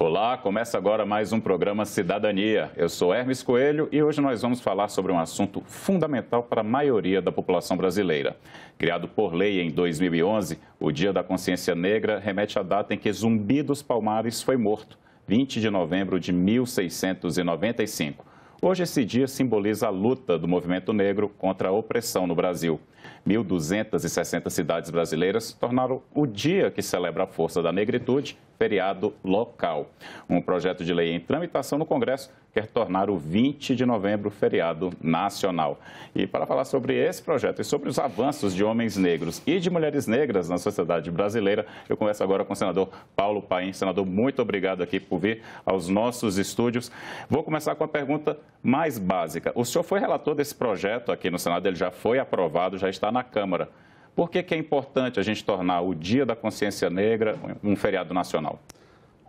Olá, começa agora mais um programa Cidadania. Eu sou Hermes Coelho e hoje nós vamos falar sobre um assunto fundamental para a maioria da população brasileira. Criado por lei em 2011, o Dia da Consciência Negra remete à data em que Zumbi dos Palmares foi morto, 20 de novembro de 1695. Hoje esse dia simboliza a luta do movimento negro contra a opressão no Brasil. 1.260 cidades brasileiras tornaram o dia que celebra a força da negritude feriado local. Um projeto de lei em tramitação no Congresso quer tornar o 20 de novembro feriado nacional. E para falar sobre esse projeto e sobre os avanços de homens negros e de mulheres negras na sociedade brasileira, eu converso agora com o senador Paulo Paim. Senador, muito obrigado aqui por vir aos nossos estúdios. Vou começar com a pergunta mais básica. O senhor foi relator desse projeto aqui no Senado, ele já foi aprovado, já está na Câmara. Por que é importante a gente tornar o Dia da Consciência Negra um feriado nacional?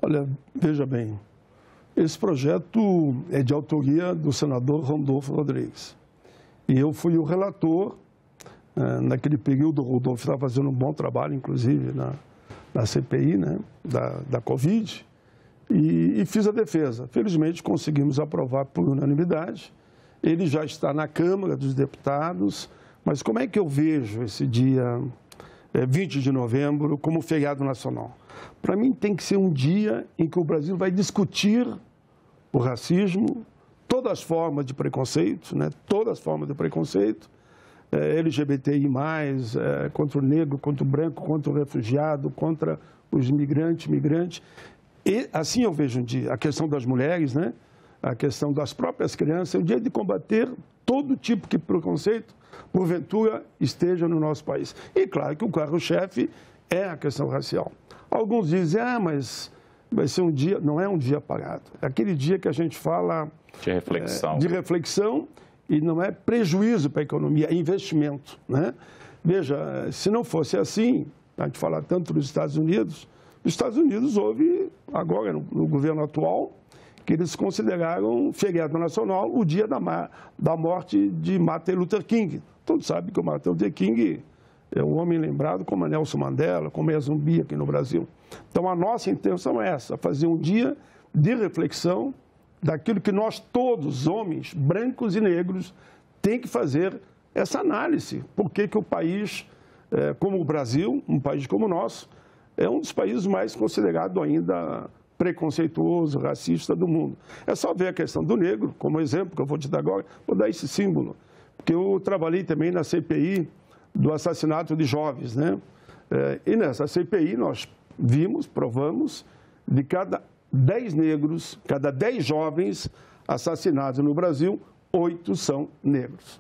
Olha, veja bem, esse projeto é de autoria do senador Randolfo Rodrigues. E eu fui o relator. Naquele período, o Randolfo estava fazendo um bom trabalho, inclusive, na CPI, né, da Covid, e fiz a defesa. Felizmente, conseguimos aprovar por unanimidade. Ele já está na Câmara dos Deputados. Mas como é que eu vejo esse dia 20 de novembro como feriado nacional? Para mim tem que ser um dia em que o Brasil vai discutir o racismo, todas as formas de preconceito, né? Todas as formas de preconceito, LGBTI+, contra o negro, contra o branco, contra o refugiado, contra os migrantes. E assim eu vejo um dia, a questão das mulheres, né? A questão das próprias crianças, é um dia de combater todo tipo de preconceito, porventura, esteja no nosso país. E claro que o carro-chefe é a questão racial. Alguns dizem, mas vai ser um dia, não é um dia parado. É aquele dia que a gente fala de reflexão e não é prejuízo para a economia, é investimento, né? Veja, se não fosse assim, a gente fala tanto dos Estados Unidos houve, agora no governo atual, que eles consideraram feriado nacional o dia da morte de Martin Luther King. Todos sabem que o Martin Luther King é um homem lembrado como Nelson Mandela, como é Zumbi aqui no Brasil. Então, a nossa intenção é essa, fazer um dia de reflexão daquilo que nós todos, homens, brancos e negros, tem que fazer essa análise. Por que o país, como o Brasil, um país como o nosso, é um dos países mais considerados ainda preconceituoso, racista do mundo. É só ver a questão do negro, como exemplo que eu vou te dar agora, vou dar esse símbolo, porque eu trabalhei também na CPI do assassinato de jovens, né? E nessa CPI nós provamos, de cada 10 negros, cada 10 jovens assassinados no Brasil, 8 são negros.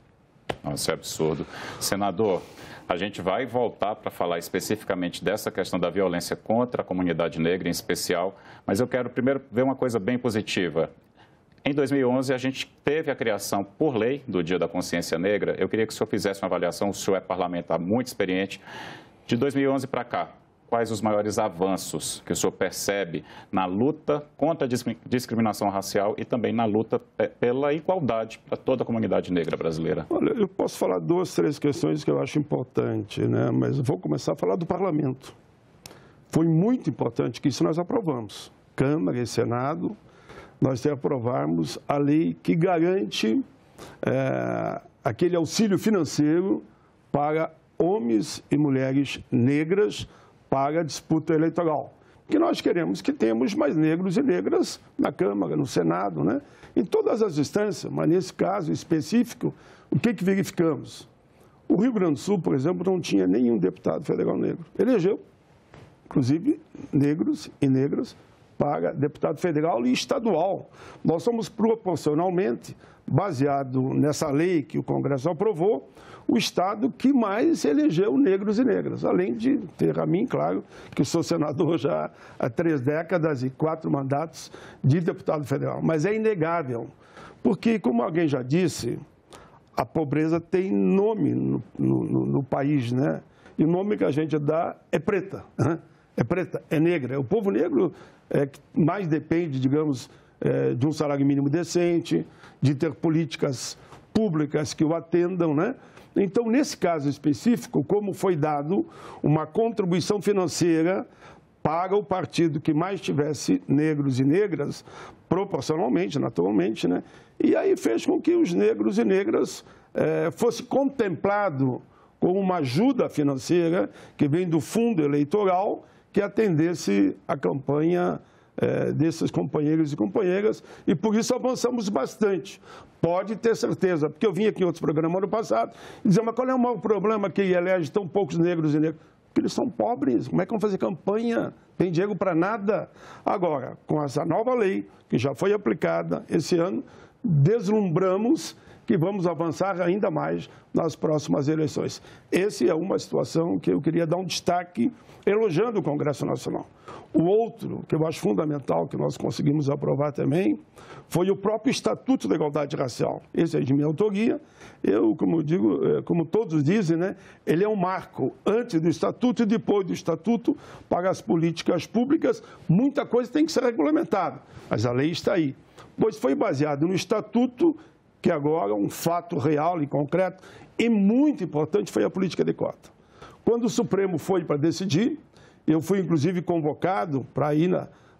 Nossa, é absurdo. Senador, a gente vai voltar para falar especificamente dessa questão da violência contra a comunidade negra em especial, mas eu quero primeiro ver uma coisa bem positiva. Em 2011, a gente teve a criação por lei do Dia da Consciência Negra. Eu queria que o senhor fizesse uma avaliação, o senhor é parlamentar muito experiente. De 2011 para cá, quais os maiores avanços que o senhor percebe na luta contra a discriminação racial e também na luta pela igualdade para toda a comunidade negra brasileira? Olha, eu posso falar 2, 3 questões que eu acho importante, né? Mas eu vou começar a falar do parlamento. Foi muito importante que isso nós aprovamos. Câmara e Senado, nós aprovamos a lei que garante aquele auxílio financeiro para homens e mulheres negras para a disputa eleitoral. Porque nós queremos que tenhamos mais negros e negras na Câmara, no Senado, né? Em todas as instâncias, mas nesse caso específico, o que verificamos? O Rio Grande do Sul, por exemplo, não tinha nenhum deputado federal negro. Elegeu, inclusive, negros e negras para deputado federal e estadual. Nós somos proporcionalmente, baseado nessa lei que o Congresso aprovou, o estado que mais elegeu negros e negras, além de ter a mim, claro, que sou senador já há 3 décadas e 4 mandatos de deputado federal. Mas é inegável, porque, como alguém já disse, a pobreza tem nome no país, né? E o nome que a gente dá é preta, né? É preta, é negra. O povo negro que mais depende, digamos, de um salário mínimo decente, de ter políticas públicas que o atendam, né? Então, nesse caso específico, como foi dado uma contribuição financeira para o partido que mais tivesse negros e negras, proporcionalmente, naturalmente, né? E aí fez com que os negros e negras fosse contemplado com uma ajuda financeira que vem do fundo eleitoral que atendesse a campanha desses companheiros e companheiras, e por isso avançamos bastante. Pode ter certeza, porque eu vim aqui em outros programas ano passado e dizer, mas qual é o maior problema que elege tão poucos negros e negras? Porque eles são pobres, como é que vão fazer campanha? Tem dinheiro para nada. Agora, com essa nova lei, que já foi aplicada esse ano, deslumbramos que vamos avançar ainda mais nas próximas eleições. Essa é uma situação que eu queria dar um destaque, elogiando o Congresso Nacional. O outro, que eu acho fundamental, que nós conseguimos aprovar também, foi o próprio Estatuto da Igualdade Racial. Esse é de minha autoria. Eu, como digo, como todos dizem, né, ele é um marco antes do Estatuto e depois do Estatuto para as políticas públicas. Muita coisa tem que ser regulamentada, mas a lei está aí. Pois foi baseado no Estatuto, que agora é um fato real e concreto, e muito importante foi a política de cota. Quando o Supremo foi para decidir, eu fui, inclusive, convocado para ir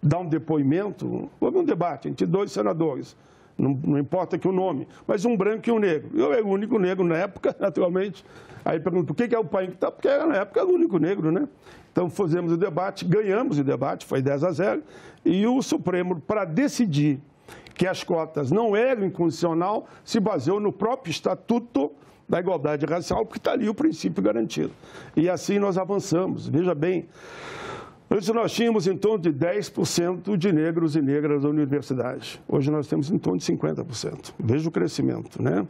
dar um depoimento. Houve um debate entre dois senadores, não importa que o nome, mas um branco e um negro. Eu era o único negro na época, naturalmente. Aí pergunto, por que é o país que está? Porque na época era o único negro, né? Então, fizemos o debate, ganhamos o debate, foi 10-0, e o Supremo, para decidir que as cotas não eram incondicional, se baseou no próprio Estatuto da Igualdade Racial, porque está ali o princípio garantido. E assim nós avançamos. Veja bem, antes nós tínhamos em torno de 10% de negros e negras na universidade. Hoje nós temos em torno de 50%. Veja o crescimento, né?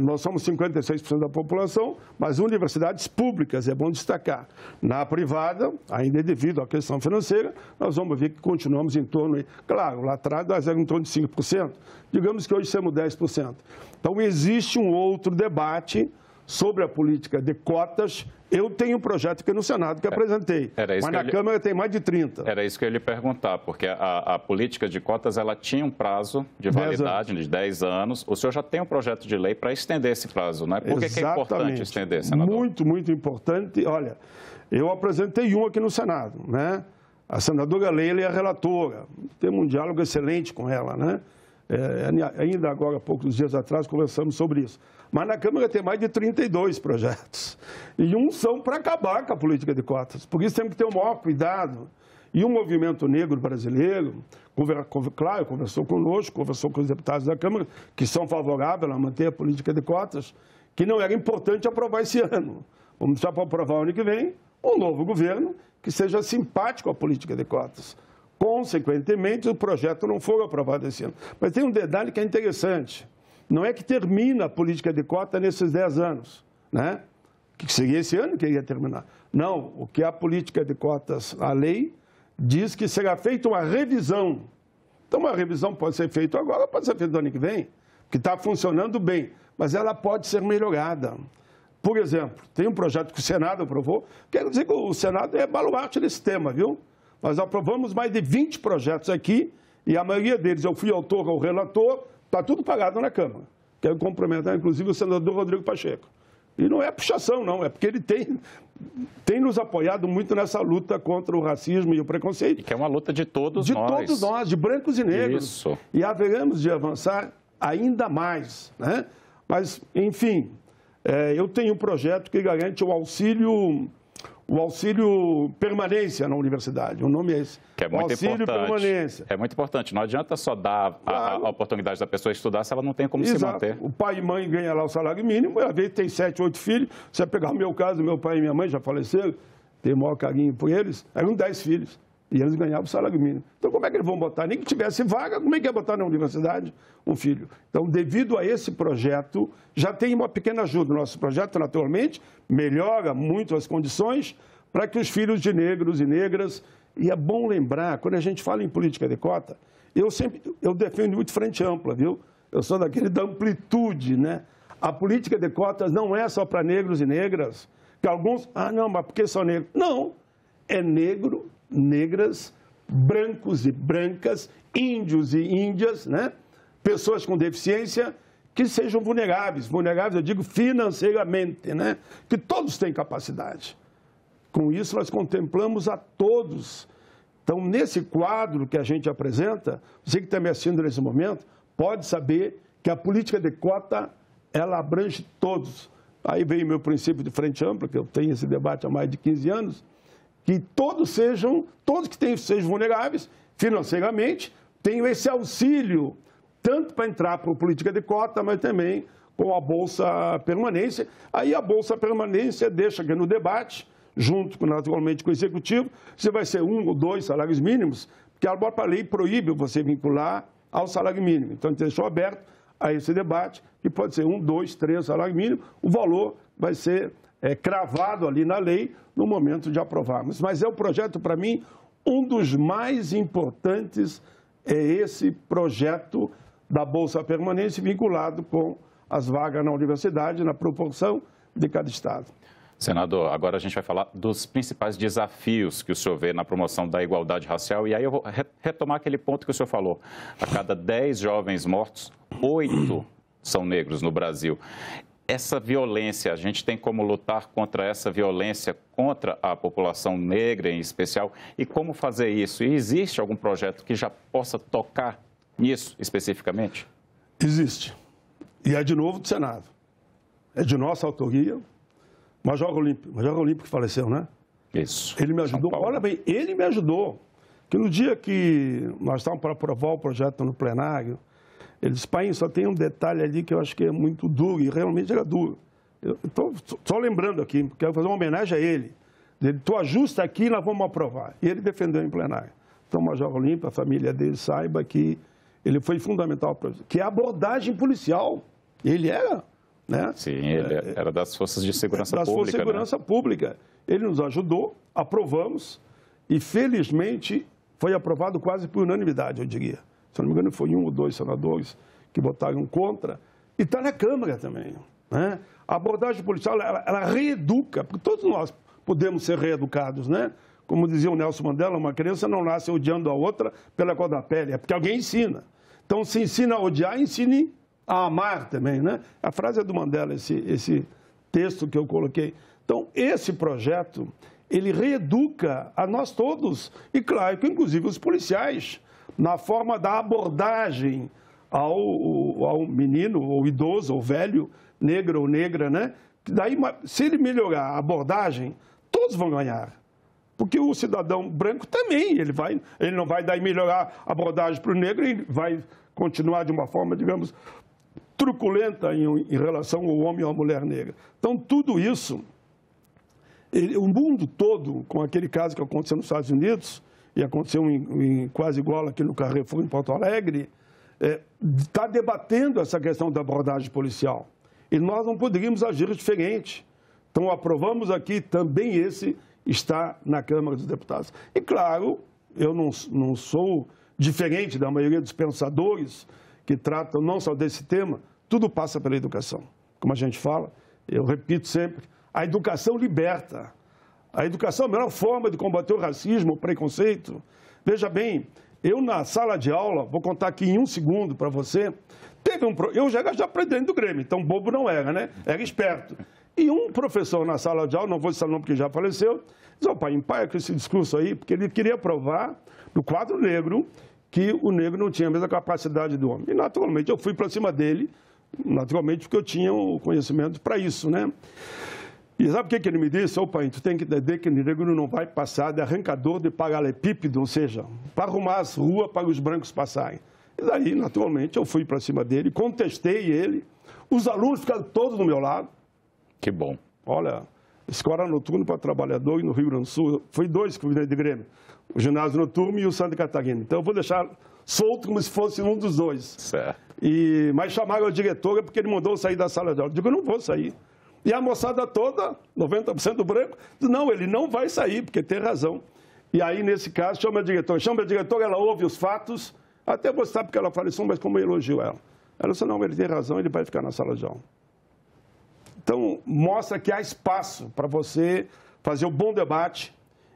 Nós somos 56% da população, mas universidades públicas, é bom destacar. Na privada, ainda é devido à questão financeira, nós vamos ver que continuamos em torno, claro, lá atrás nós éramos em torno de 5%, digamos que hoje somos 10%. Então existe um outro debate sobre a política de cotas. Eu tenho um projeto aqui no Senado que apresentei, mas na Câmara tem mais de 30. Era isso que eu ia lhe perguntar, porque a política de cotas ela tinha um prazo de validade de 10 anos. O senhor já tem um projeto de lei para estender esse prazo, não é? Por que é importante estender, senador? Muito, muito importante. Olha, eu apresentei um aqui no Senado, né? A senadora Leila é a relatora. Temos um diálogo excelente com ela, né? Ainda agora, há poucos dias atrás, conversamos sobre isso. Mas na Câmara tem mais de 32 projetos. E uns são para acabar com a política de cotas. Por isso temos que ter o maior cuidado. E o movimento negro brasileiro, claro, conversou conosco, conversou com os deputados da Câmara, que são favoráveis a manter a política de cotas, que não era importante aprovar esse ano. Vamos deixar para aprovar o ano que vem um novo governo que seja simpático à política de cotas. Consequentemente, o projeto não foi aprovado esse ano. Mas tem um detalhe que é interessante. Não é que termina a política de cota nesses 10 anos, né? Que seria esse ano que iria terminar. Não, o que é a política de cotas, a lei, diz que será feita uma revisão. Então, uma revisão pode ser feita agora, pode ser feita no ano que vem, que está funcionando bem, mas ela pode ser melhorada. Por exemplo, tem um projeto que o Senado aprovou, quero dizer que o Senado é baluarte desse tema, viu? Nós aprovamos mais de 20 projetos aqui, e a maioria deles eu fui autor ou relator, está tudo pagado na Câmara. Quero cumprimentar, inclusive, o senador Rodrigo Pacheco. E não é puxação, não, é porque ele tem nos apoiado muito nessa luta contra o racismo e o preconceito. E que é uma luta de todos nós. De todos nós, de brancos e negros. Isso. E haveremos de avançar ainda mais, né? Mas, enfim, eu tenho um projeto que garante o auxílio permanência na universidade. O nome é esse. Que é muito auxílio importante. Permanência. É muito importante. Não adianta só dar a oportunidade da pessoa estudar se ela não tem como se manter. O pai e mãe ganham lá o salário mínimo, às vezes tem 7, 8 filhos. Você vai pegar o meu caso, meu pai e minha mãe já faleceram, tenho o maior carinho por eles, eram 10 filhos. E eles ganhavam o salário mínimo. Então, como é que eles vão botar? Nem que tivesse vaga, como é que ia botar na universidade um filho? Então, devido a esse projeto, já tem uma pequena ajuda. O nosso projeto, naturalmente, melhora muito as condições para que os filhos de negros e negras... E é bom lembrar, quando a gente fala em política de cota, eu defendo muito frente ampla, viu? Eu sou daquele da amplitude, né? A política de cotas não é só para negros e negras, que alguns... não, mas por que só negros? Não, é negro, negras, brancos e brancas, índios e índias, né? Pessoas com deficiência que sejam vulneráveis, eu digo financeiramente, né? Que todos têm capacidade. Com isso, nós contemplamos a todos. Então, nesse quadro que a gente apresenta, você que está me assistindo nesse momento, pode saber que a política de cota, ela abrange todos. Aí vem o meu princípio de frente ampla, que eu tenho esse debate há mais de 15 anos, que todos que sejam vulneráveis financeiramente, tenham esse auxílio, tanto para entrar para a política de cota, mas também com a Bolsa Permanência. Aí a Bolsa Permanência deixa aqui no debate, junto, naturalmente, com o Executivo, se vai ser 1 ou 2 salários mínimos, porque a própria lei proíbe você vincular ao salário mínimo. Então, a gente deixou aberto a esse debate, que pode ser 1, 2, 3 salário mínimo, o valor vai ser cravado ali na lei no momento de aprovarmos. Mas é o projeto, para mim, um dos mais importantes é esse projeto da Bolsa Permanência vinculado com as vagas na universidade, na proporção de cada estado. Senador, agora a gente vai falar dos principais desafios que o senhor vê na promoção da igualdade racial. E aí eu vou retomar aquele ponto que o senhor falou. A cada 10 jovens mortos, 8 são negros no Brasil. Essa violência, a gente tem como lutar contra essa violência, contra a população negra em especial? E como fazer isso? E existe algum projeto que já possa tocar nisso especificamente? Existe. E é de novo do Senado. É de nossa autoria. Major Olímpio que faleceu, né? Isso. Ele me ajudou. Olha bem, ele me ajudou. Que no dia que nós estávamos para aprovar o projeto no plenário, ele disse, pai, só tem um detalhe ali que eu acho que é muito duro, e realmente era duro. Estou só lembrando aqui, quero fazer uma homenagem a ele. Ele, tu ajusta aqui e nós vamos aprovar. E ele defendeu em plenário. Então, o Major Olímpio, a família dele, saiba que ele foi fundamental para isso. Que é a abordagem policial. Ele era, né? Sim, ele era das Forças de Segurança Pública. Das Forças de Segurança Pública. Ele nos ajudou, aprovamos, e felizmente foi aprovado quase por unanimidade, eu diria. Se não me engano, foi 1 ou 2 senadores que votaram contra. E está na Câmara também, né? A abordagem policial, ela reeduca, porque todos nós podemos ser reeducados, né? Como dizia o Nelson Mandela, uma criança não nasce odiando a outra pela cor da pele, é porque alguém ensina. Então, se ensina a odiar, ensine a amar também, né? A frase é do Mandela, esse texto que eu coloquei. Então, esse projeto, ele reeduca a nós todos, e claro que inclusive os policiais, na forma da abordagem ao menino, ou idoso, ou velho, negro ou negra, né? Daí, se ele melhorar a abordagem, todos vão ganhar. Porque o cidadão branco também, ele não vai daí melhorar a abordagem para o negro, ele vai continuar de uma forma, digamos, truculenta em relação ao homem ou à mulher negra. Então, tudo isso, o mundo todo, com aquele caso que aconteceu nos Estados Unidos, e aconteceu quase igual aqui no Carrefour, em Porto Alegre, está debatendo essa questão da abordagem policial. E nós não poderíamos agir diferente. Então, aprovamos aqui, também esse está na Câmara dos Deputados. E, claro, eu não sou diferente da maioria dos pensadores que tratam não só desse tema, tudo passa pela educação. Como a gente fala, eu repito sempre, a educação liberta. A educação é a melhor forma de combater o racismo, o preconceito. Veja bem, eu na sala de aula, vou contar aqui em 1 segundo para você, eu já aprendi dentro do Grêmio, então bobo não era, né? Era esperto. E um professor na sala de aula, não vou dizer o nome porque já faleceu, disse, pai, empaia com esse discurso aí, porque ele queria provar no quadro negro que o negro não tinha a mesma capacidade do homem. E naturalmente eu fui para cima dele, naturalmente porque eu tinha o conhecimento para isso, né? E sabe o que ele me disse? Pai, tu tem que entender que o negro não vai passar de arrancador de paralelepípedo, ou seja, para arrumar as ruas para os brancos passarem. E daí, naturalmente, eu fui para cima dele, contestei ele, os alunos ficaram todos do meu lado. Que bom. Olha, escola noturna para trabalhador no Rio Grande do Sul, foi 2 que eu vi de Grêmio, o ginásio noturno e o Santa Catarina. Então eu vou deixar solto como se fosse um dos 2. Certo. Mas chamaram a diretora porque ele mandou eu sair da sala de aula. Eu digo, eu não vou sair. E a moçada toda, 90% branco, diz, não, ele não vai sair, porque tem razão. E aí, nesse caso, chama a diretora, ela ouve os fatos, até você sabe que ela faleceu, mas como eu elogio ela. Ela disse, não, ele tem razão, ele vai ficar na sala de aula. Então, mostra que há espaço para você fazer um bom debate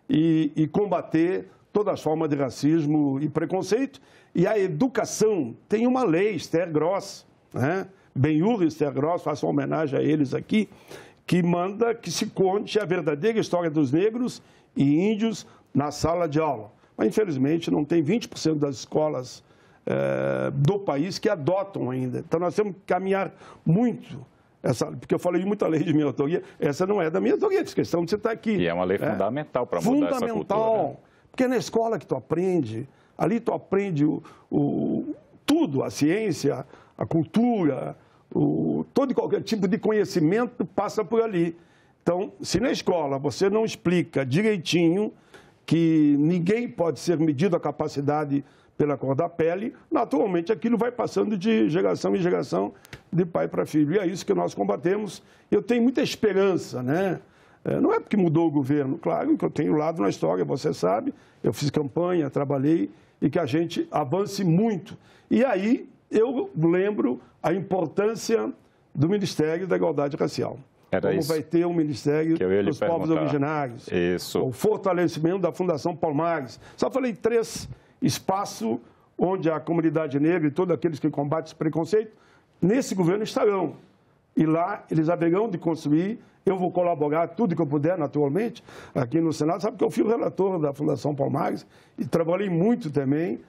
e combater todas as formas de racismo e preconceito. E a educação tem uma lei, Esther Gross, né? Ben-Hur e Esther Gross, faço uma homenagem a eles aqui, que manda que se conte a verdadeira história dos negros e índios na sala de aula. Mas, infelizmente, não tem 20% das escolas do país que adotam ainda. Então, nós temos que caminhar muito. Porque eu falei muita lei de minha autoria, essa não é da minha autoria, essa questão de você estar aqui. E é uma lei fundamental para mudar essa cultura. Fundamental, porque é na escola que tu aprende, ali tu aprende tudo, a ciência, a cultura, todo e qualquer tipo de conhecimento passa por ali. Então, se na escola você não explica direitinho que ninguém pode ser medido a capacidade pela cor da pele, naturalmente aquilo vai passando de geração em geração, de pai para filho. E é isso que nós combatemos. Eu tenho muita esperança, né? Não é porque mudou o governo, claro que eu tenho lado na história, você sabe, eu fiz campanha, trabalhei, e que a gente avance muito. E aí eu lembro a importância do Ministério da Igualdade Racial. Como vai ter um Ministério dos Povos Originários. Isso. O fortalecimento da Fundação Palmares. Só falei 3 espaços onde a comunidade negra e todos aqueles que combatem esse preconceito, nesse governo estarão. E lá eles haverão de construir. Eu vou colaborar tudo que eu puder, naturalmente, aqui no Senado. Sabe que eu fui o relator da Fundação Palmares e trabalhei muito também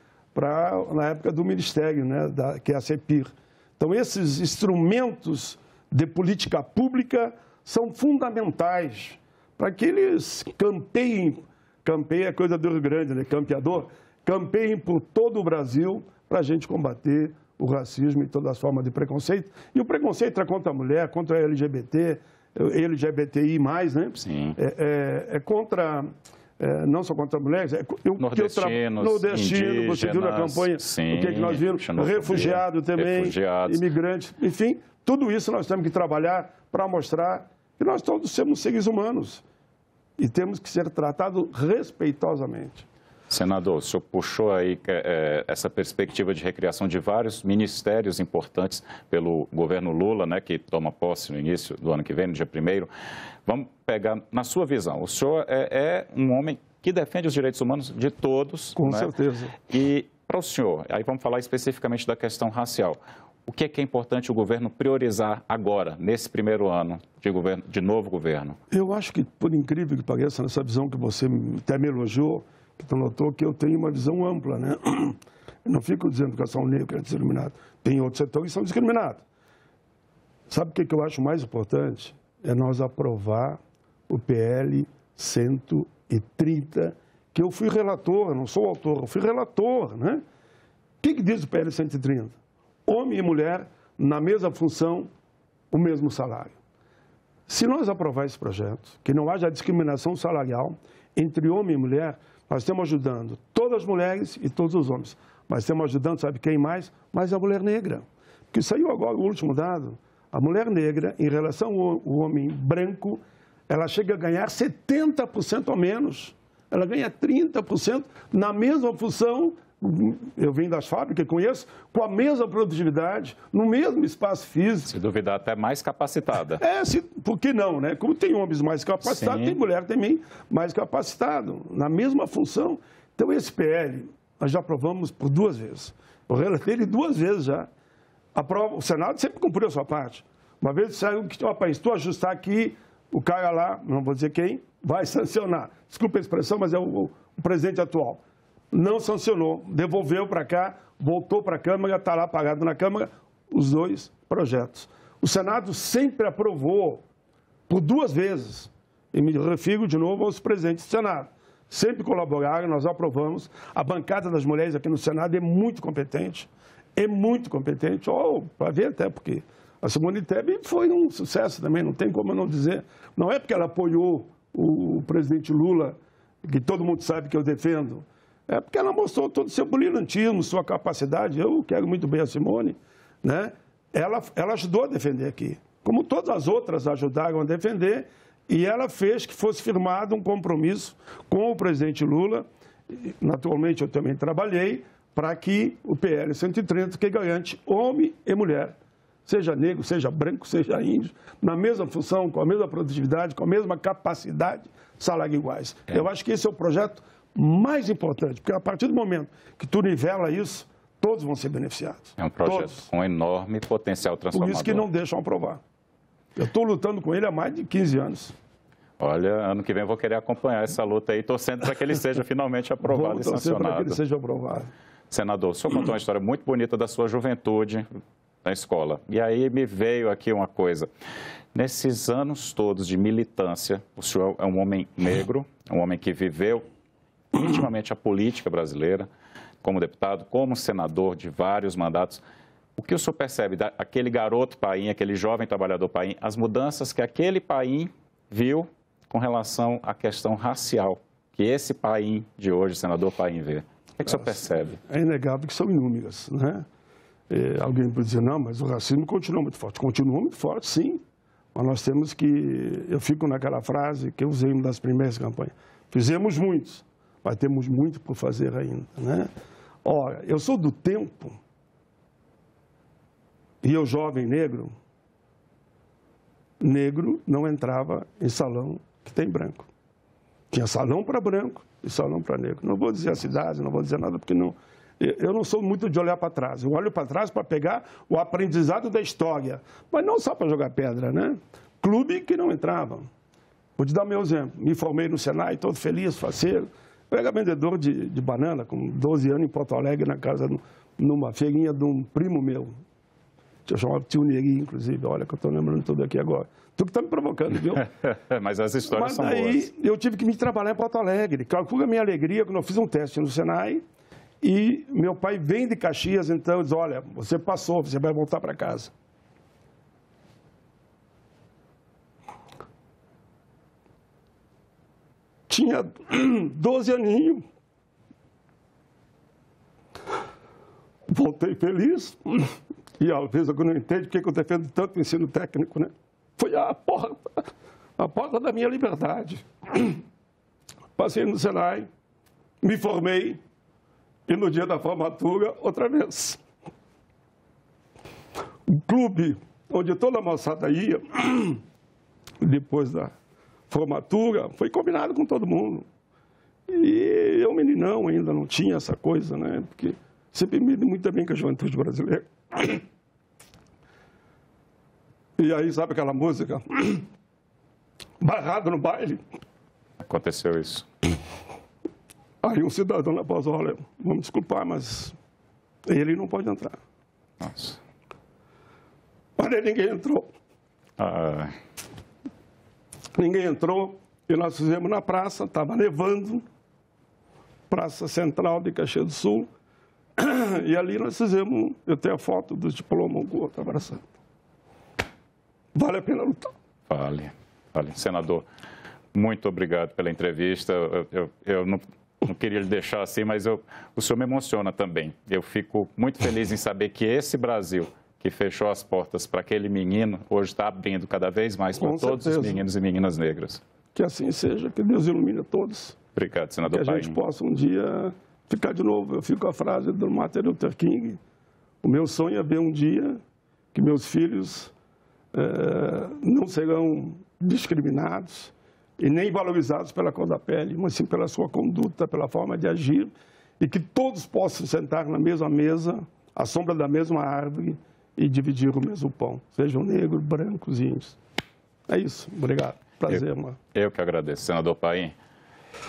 na época do Ministério, né, que é a CEPIR. Então, esses instrumentos de política pública são fundamentais para que eles campeiem. Campeia é coisa do Rio Grande, né? Campeador. Campeiem por todo o Brasil para a gente combater o racismo e todas as formas de preconceito. E o preconceito é contra a mulher, contra a LGBT, LGBTI+, né? Sim. É contra... não só contra mulheres, nordestinos, nordestino, você viu na campanha, sim, o que nós vimos, refugiado também, imigrantes, enfim, tudo isso nós temos que trabalhar para mostrar que nós todos somos seres humanos e temos que ser tratados respeitosamente. Senador, o senhor puxou aí essa perspectiva de recriação de vários ministérios importantes pelo governo Lula, né, que toma posse no início do ano que vem, no dia 1º. Vamos pegar, na sua visão, o senhor é um homem que defende os direitos humanos de todos. Com certeza. E para o senhor, aí vamos falar especificamente da questão racial. O que é importante o governo priorizar agora, nesse primeiro ano de novo governo? Eu acho que, por incrível que pareça, nessa visão que você até me elogiou, que tu notou que eu tenho uma visão ampla, né? Eu não fico dizendo que a educação negra é discriminada. Tem outros setores que são discriminados. Sabe o que eu acho mais importante? É nós aprovar o PL 130, que eu fui relator, não sou autor, eu fui relator, né? O que diz o PL 130? Homem e mulher, na mesma função, o mesmo salário. Se nós aprovar esse projeto, que não haja discriminação salarial entre homem e mulher, nós estamos ajudando todas as mulheres e todos os homens. Mas estamos ajudando, sabe quem mais? Mais a mulher negra. Porque saiu agora o último dado. A mulher negra, em relação ao homem branco, ela chega a ganhar 70% a menos. Ela ganha 30% na mesma função. Eu venho das fábricas, conheço, com a mesma produtividade, no mesmo espaço físico. Se duvidar, até mais capacitada. Por que não, né? Como tem homens mais capacitados, Sim. Tem mulher também mais capacitada, na mesma função. Então, esse PL, nós já aprovamos por 2 vezes. Eu relatei ele 2 vezes já. O Senado sempre cumpriu a sua parte. Uma vez saiu que, se tu ajustar aqui, o cara lá, não vou dizer quem, vai sancionar. Desculpa a expressão, mas é o presidente atual. Não sancionou, devolveu para cá, voltou para a Câmara, está lá apagado na Câmara, os 2 projetos. O Senado sempre aprovou, por 2 vezes, e me refiro de novo aos presidentes do Senado. Sempre colaboraram, nós aprovamos. A bancada das mulheres aqui no Senado é muito competente, para ver até porque a Simone Tebet foi um sucesso também, não tem como eu não dizer. Não é porque ela apoiou o presidente Lula, que todo mundo sabe que eu defendo, é porque ela mostrou todo o seu brilhantismo, sua capacidade. Eu quero muito bem a Simone, né? Ela ajudou a defender aqui, como todas as outras ajudaram a defender, e ela fez que fosse firmado um compromisso com o presidente Lula. Naturalmente, eu também trabalhei para que o PL 130, que garante homem e mulher, seja negro, seja branco, seja índio, na mesma função, com a mesma produtividade, com a mesma capacidade, salário iguais. Eu acho que esse é o projeto mais importante, porque a partir do momento que tu nivela isso, todos vão ser beneficiados. É um projeto com enorme potencial transformador. Por isso que não deixam aprovar. Eu estou lutando com ele há mais de 15 anos. Olha, ano que vem eu vou querer acompanhar essa luta aí, torcendo para que ele seja finalmente aprovado e sancionado. Para que ele seja aprovado. Senador, o senhor contou uma história muito bonita da sua juventude na escola. E aí me veio aqui uma coisa. Nesses anos todos de militância, o senhor é um homem negro, um homem que viveu intimamente a política brasileira, como deputado, como senador de vários mandatos. O que o senhor percebe daquele garoto Paim, aquele jovem trabalhador Paim, as mudanças que aquele Paim viu com relação à questão racial, que esse Paim de hoje, senador Paim, vê? O que o senhor percebe? É inegável que são inúmeras, né? Alguém pode dizer, não, mas o racismo continua muito forte. Continua muito forte, sim. Mas nós temos que... Eu fico naquela frase que eu usei em uma das primeiras campanhas. Fizemos muitos, mas temos muito por fazer ainda, né? Ora, eu sou do tempo, e eu jovem negro não entrava em salão que tem branco. Tinha salão para branco e salão para negro. Não vou dizer a cidade, não vou dizer nada, porque não, eu não sou muito de olhar para trás. Eu olho para trás para pegar o aprendizado da história, mas não só para jogar pedra, né? Clube que não entrava. Vou te dar meu exemplo. Me formei no Senai, todo feliz, faceiro. Eu era vendedor de banana, com 12 anos, em Porto Alegre, na casa, numa feirinha de um primo meu. Eu chamava Tio Neri, inclusive. Olha que eu estou lembrando tudo aqui agora. Tu que está me provocando, viu? Mas as histórias são boas. Mas aí eu tive que me trabalhar em Porto Alegre. Calcula a minha alegria quando eu fiz um teste no Senai e meu pai vem de Caxias, então diz, olha, você passou, você vai voltar para casa. Tinha 12 aninhos. Voltei feliz. E às vezes eu não entendo porque eu defendo tanto o ensino técnico, né? Foi a porta da minha liberdade. Passei no Senai, me formei, e no dia da formatura, outra vez. O clube onde toda a moçada ia, depois da formatura, foi combinado com todo mundo. E eu, meninão, ainda não tinha essa coisa, né? Porque sempre me dei muito bem com a juventude brasileira. E aí, sabe aquela música? Barrado no baile. Aconteceu isso. Aí um cidadão na pausa, olha, vamos desculpar, mas ele não pode entrar. Nossa. Mas aí ninguém entrou. Ninguém entrou e nós fizemos na praça, estava nevando, Praça Central de Caxias do Sul, e ali nós fizemos, eu tenho a foto do diploma, um com o outro abraçando. Vale a pena lutar. Vale. Senador, muito obrigado pela entrevista. Eu não queria lhe deixar assim, mas o senhor me emociona também. Eu fico muito feliz em saber que esse Brasil, que fechou as portas para aquele menino, hoje está abrindo cada vez mais para todos os meninos e meninas negras. Que assim seja, que Deus ilumine a todos. Obrigado, senador Paim. Que a gente possa um dia ficar de novo. Eu fico com a frase do Martin Luther King. O meu sonho é ver um dia que meus filhos não serão discriminados e nem valorizados pela cor da pele, mas sim pela sua conduta, pela forma de agir, e que todos possam sentar na mesma mesa, à sombra da mesma árvore e dividir o mesmo pão, sejam negros, brancos e índios. É isso. Obrigado. Prazer, mano. Eu que agradeço, senador Paim.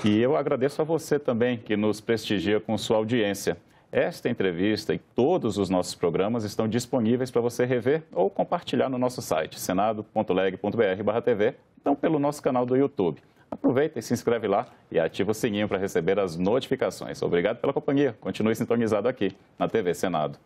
E eu agradeço a você também, que nos prestigia com sua audiência. Esta entrevista e todos os nossos programas estão disponíveis para você rever ou compartilhar no nosso site, senado.leg.br/tv, então pelo nosso canal do YouTube. Aproveita e se inscreve lá e ativa o sininho para receber as notificações. Obrigado pela companhia. Continue sintonizado aqui na TV Senado.